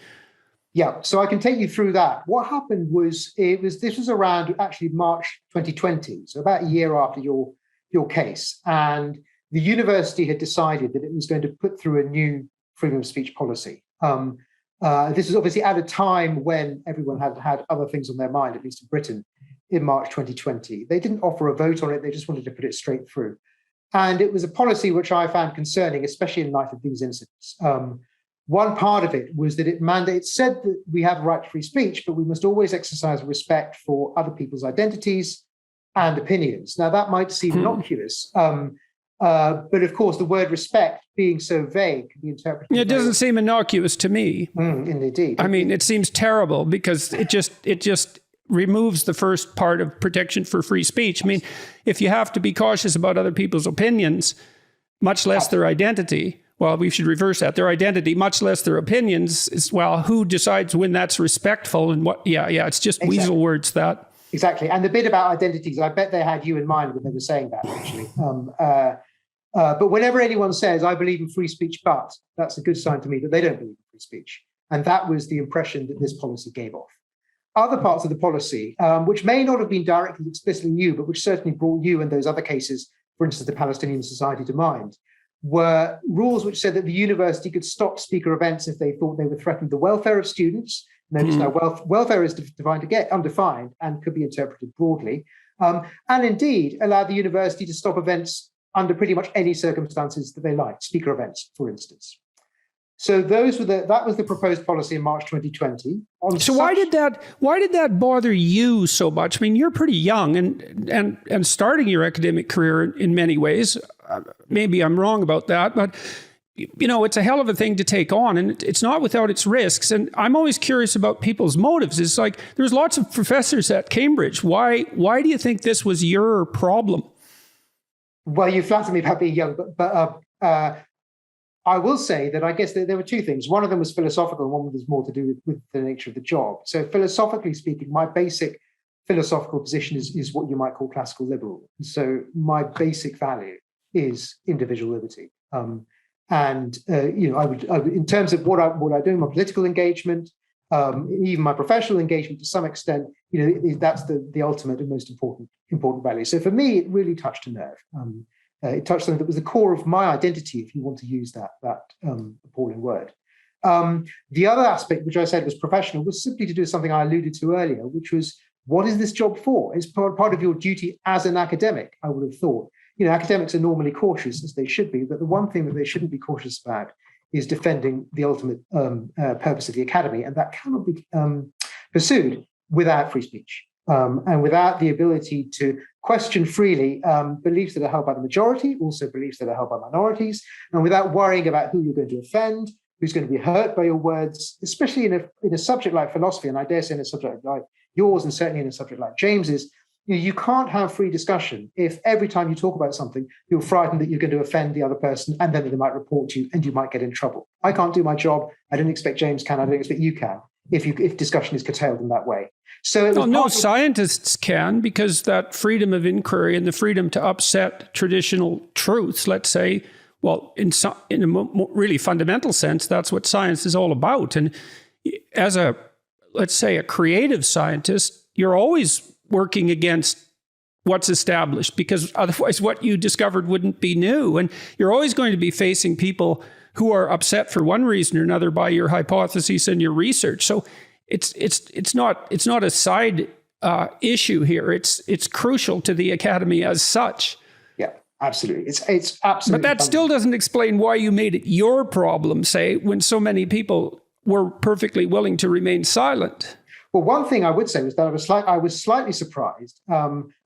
Yeah, so I can take you through that. What happened was this was around actually March 2020, so about a year after your case, and the university had decided that it was going to put through a new freedom of speech policy. This was obviously at a time when everyone had other things on their mind, at least in Britain, in March 2020. They didn't offer a vote on it, they just wanted to put it straight through. And it was a policy which I found concerning, especially in light of these incidents. one part of it was that it said that we have a right to free speech, but we must always exercise respect for other people's identities and opinions. Now, that might seem innocuous, but of course, the word respect being so vague can be interpreted. It doesn't seem innocuous to me. Indeed. I mean, it seems terrible because it just removes the first part of protection for free speech. I mean, if you have to be cautious about other people's opinions, much less their identity, well, we should reverse that. Their identity, much less their opinions, is, well, who decides when that's respectful and what? Yeah, it's just weasel words, that. Exactly. And the bit about identities, I bet they had you in mind when they were saying that, actually. But whenever anyone says, I believe in free speech, but, that's a good sign to me that they don't believe in free speech. And that was the impression that this policy gave off. Other parts of the policy, which may not have been directly explicitly new, but which certainly brought you and those other cases, for instance, the Palestinian Society, to mind, were rules which said that the university could stop speaker events if they thought they were threatening the welfare of students. Notice now, welfare is undefined and could be interpreted broadly, and indeed allow the university to stop events under pretty much any circumstances that they like, speaker events, for instance. So that was the proposed policy in March 2020. So why did that bother you so much? I mean, you're pretty young and starting your academic career in many ways. Maybe I'm wrong about that, but it's a hell of a thing to take on, and it's not without its risks. And I'm always curious about people's motives. It's like there's lots of professors at Cambridge. Why do you think this was your problem? Well, you flatter me about being young, but I will say that I guess there were two things. One of them was philosophical, and one was more to do with the nature of the job. So philosophically speaking, my basic philosophical position is what you might call classical liberal. So my basic value is individual liberty. I would, in terms of what I do in my political engagement, even my professional engagement to some extent, that's the ultimate and most important value. So for me, it really touched a nerve. It touched something that was the core of my identity, if you want to use that appalling word. The other aspect, which I said was professional, was simply to do something I alluded to earlier, which was, what is this job for? It's part of your duty as an academic, I would have thought. Academics are normally cautious, as they should be, but the one thing that they shouldn't be cautious about is defending the ultimate purpose of the academy, and that cannot be pursued without free speech and without the ability to question freely beliefs that are held by the majority, also beliefs that are held by minorities, and without worrying about who you're going to offend, who's going to be hurt by your words, especially in a subject like philosophy, and I dare say in a subject like yours, and certainly in a subject like James's. You can't have free discussion if every time you talk about something, you're frightened that you're going to offend the other person, and then they might report you and you might get in trouble. I can't do my job. I don't expect James can. I don't expect you can if discussion is curtailed in that way. So no scientists can, because that freedom of inquiry and the freedom to upset traditional truths, let's say, well, in a really fundamental sense, that's what science is all about. And as let's say a creative scientist, you're always working against what's established, because otherwise what you discovered wouldn't be new. And you're always going to be facing people who are upset for one reason or another by your hypotheses and your research. So it's not a side issue here. It's crucial to the academy as such. Yeah, absolutely. It's absolutely. But that still doesn't explain why you made it your problem, say, when so many people were perfectly willing to remain silent. Well, one thing I would say was that I was slightly surprised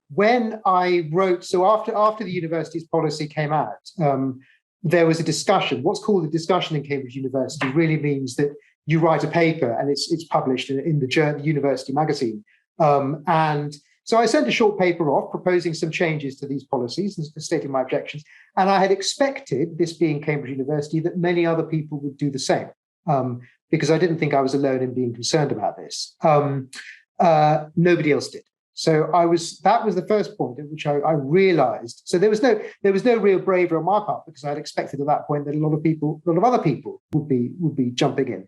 when I wrote. So after the university's policy came out, there was a discussion. What's called a discussion in Cambridge University really means that you write a paper and it's published in the university magazine. And so I sent a short paper off proposing some changes to these policies and stating my objections. And I had expected, this being Cambridge University, that many other people would do the same. Because I didn't think I was alone in being concerned about this. Nobody else did. So that was the first point at which I realized. So there was no real bravery on my part, because I had expected at that point that a lot of other people would be jumping in.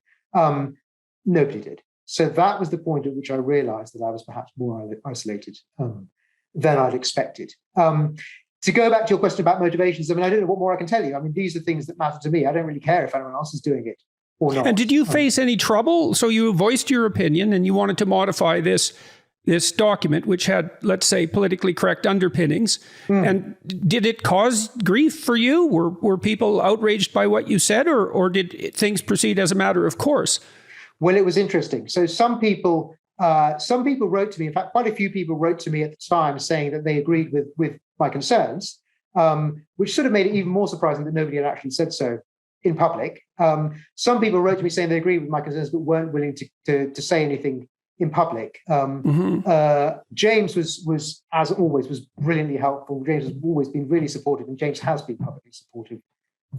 Nobody did. So that was the point at which I realized that I was perhaps more isolated than I'd expected. To go back to your question about motivations, I mean, I don't know what more I can tell you. I mean, these are things that matter to me. I don't really care if anyone else is doing it or not. And did you face any trouble? So you voiced your opinion and you wanted to modify this, this document, which had, let's say, politically correct underpinnings. And did it cause grief for you? Were people outraged by what you said, or did things proceed as a matter of course? Well, it was interesting. So some people wrote to me. In fact, quite a few people wrote to me at the time saying that they agreed with my concerns, which sort of made it even more surprising that nobody had actually said so in public. Some people wrote to me saying they agreed with my concerns but weren't willing to say anything in public. James was, as always, was brilliantly helpful. James has always been really supportive, and James has been publicly supportive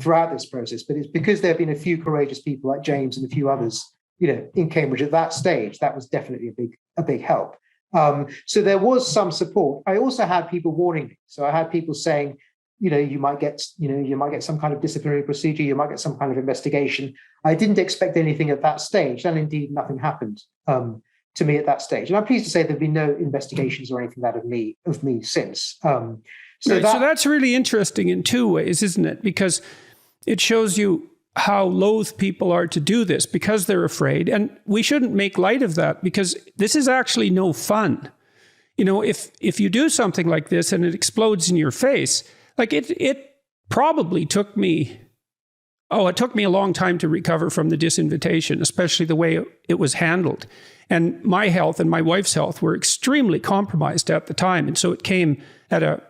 throughout this process. But it's because there have been a few courageous people like James and a few others, in Cambridge at that stage, that was definitely a big help. So there was some support. I also had people warning me. So I had people saying, you might get some kind of disciplinary procedure, you might get some kind of investigation. I didn't expect anything at that stage, and indeed nothing happened to me at that stage. And I'm pleased to say there've been no investigations or anything of me since. So that's really interesting in two ways, isn't it? Because it shows you how loath people are to do this because they're afraid. And we shouldn't make light of that, because this is actually no fun. If you do something like this and it explodes in your face, like it probably took me a long time to recover from the disinvitation, especially the way it was handled. And my health and my wife's health were extremely compromised at the time. And so it came at a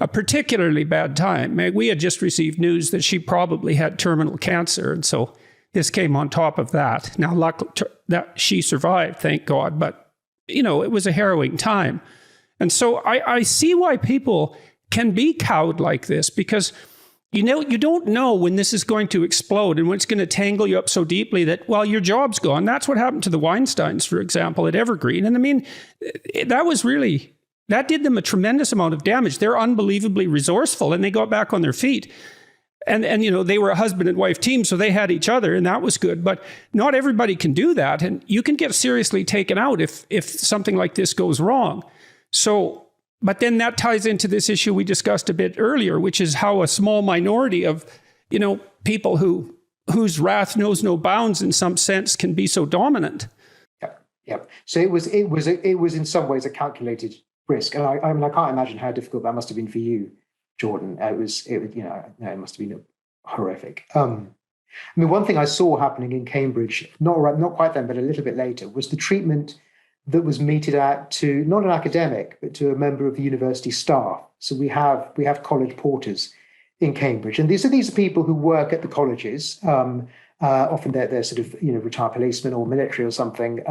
particularly bad time. We had just received news that she probably had terminal cancer. And so this came on top of that. Now, luckily that she survived, thank God. But, it was a harrowing time. And so I see why people can be cowed like this, because you don't know when this is going to explode and when it's going to tangle you up so deeply that, well, your job's gone. That's what happened to the Weinsteins, for example, at Evergreen. And I mean, that did them a tremendous amount of damage. They're unbelievably resourceful, and they got back on their feet. And they were a husband and wife team, so they had each other, and that was good. But not everybody can do that, and you can get seriously taken out if something like this goes wrong. So, but then that ties into this issue we discussed a bit earlier, which is how a small minority of, people whose wrath knows no bounds in some sense can be so dominant. Yeah. So it was in some ways a calculated risk, and I mean I can't imagine how difficult that must have been for you, Jordan. It must have been horrific. One thing I saw happening in Cambridge, not quite then, but a little bit later, was the treatment that was meted out to not an academic, but to a member of the university staff. So we have college porters in Cambridge, and these are people who work at the colleges. Often they're sort of retired policemen or military or something.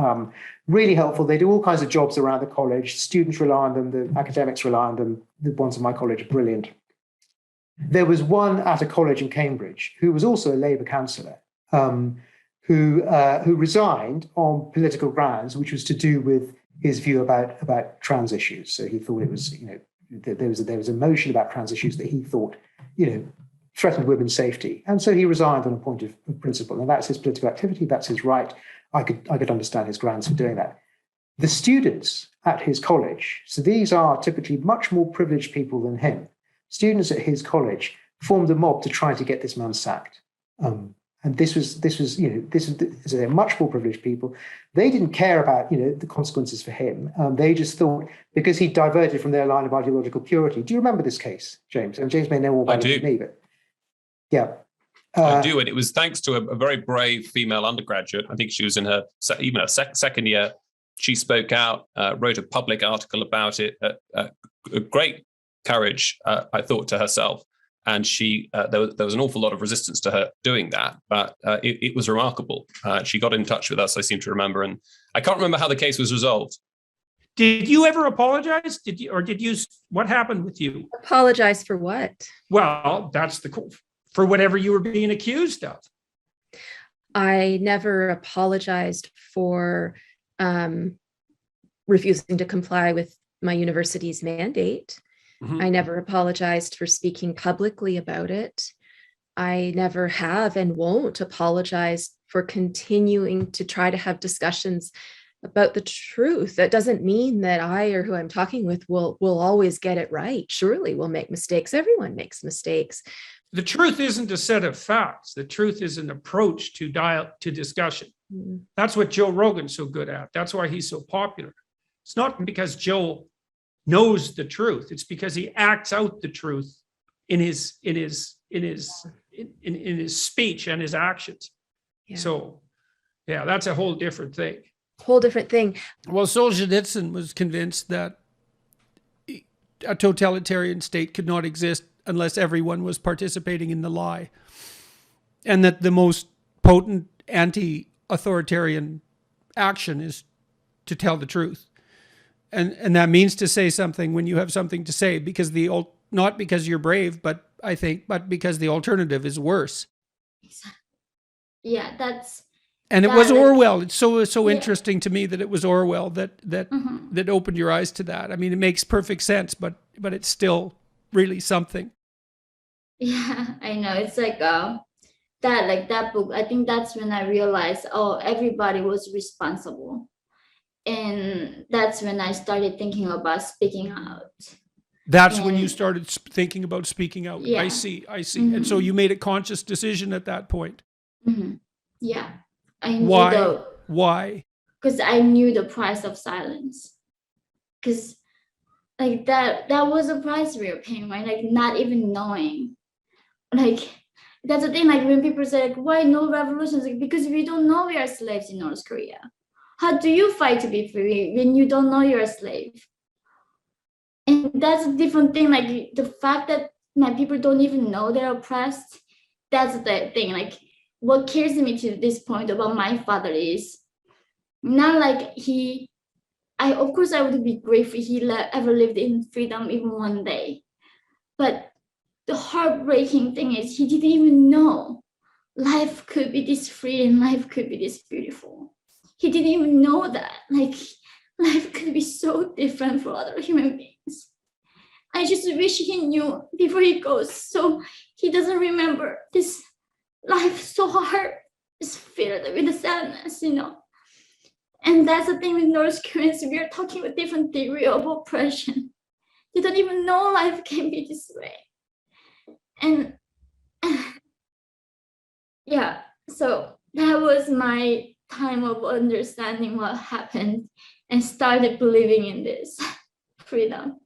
Really helpful. They do all kinds of jobs around the college. Students rely on them. The academics rely on them. The ones at my college are brilliant. There was one at a college in Cambridge who was also a Labour councillor, who resigned on political grounds, which was to do with his view about trans issues. So he thought it was there was a motion about trans issues that he thought threatened women's safety, and so he resigned on a point of principle. And that's his political activity. That's his right. I could understand his grounds for doing that. The students at his college, so these are typically much more privileged people than him. Students at his college formed a mob to try to get this man sacked. And this was they're much more privileged people. They didn't care about the consequences for him. They just thought because he diverted from their line of ideological purity. Do you remember this case, James? And James may know more about it than me, but yeah. I do, and it was thanks to a very brave female undergraduate. I think she was in her second year. She spoke out, wrote a public article about it. A great courage, I thought, to herself. And there was an awful lot of resistance to her doing that, but it was remarkable. She got in touch with us, I seem to remember, and I can't remember how the case was resolved. Did you ever apologize? What happened with you? Apologize for what? Well, for whatever you were being accused of. I never apologized for refusing to comply with my university's mandate. Mm-hmm. I never apologized for speaking publicly about it. I never have and won't apologize for continuing to try to have discussions about the truth. That doesn't mean that I or who I'm talking with will always get it right. Surely we'll make mistakes. Everyone makes mistakes. The truth isn't a set of facts. The truth is an approach to discussion. Mm. That's what Joe Rogan's so good at. That's why he's so popular. It's not because Joe knows the truth. It's because he acts out the truth in his speech and his actions. Yeah. So, yeah, that's a whole different thing. Whole different thing. Well, Solzhenitsyn was convinced that a totalitarian state could not exist unless everyone was participating in the lie, and that the most potent anti-authoritarian action is to tell the truth. And that means to say something when you have something to say, because not because you're brave, but because the alternative is worse. Yeah, that's. And it was Orwell. It's so Yeah. interesting to me that it was Orwell that opened your eyes to that. I mean, it makes perfect sense, but it's still really something. Yeah, I know. It's like that book. I think that's when I realized, oh, everybody was responsible. And that's when I started thinking about speaking out. That's when you started thinking about speaking out. Yeah. I see. And so you made a conscious decision at that point. Mm-hmm. Yeah. I Why? knew Why? because I knew the price of silence. Because like that was a price we were paying, right? Like not even knowing. Like that's the thing, like when people say like, why no revolutions? Like, because we don't know we are slaves in North Korea. How do you fight to be free when you don't know you're a slave? And that's a different thing. Like the fact that my people don't even know they're oppressed, that's the thing. Like what kills me to this point about my father is not like of course I would be grateful he ever lived in freedom even one day. But the heartbreaking thing is he didn't even know life could be this free and life could be this beautiful. He didn't even know that. Like life could be so different for other human beings. I just wish he knew before he goes, so he doesn't remember this life so hard, is filled with sadness, And that's the thing with North Koreans, we are talking a different degree of oppression. They don't even know life can be this way. And yeah, so that was my time of understanding what happened and started believing in this freedom.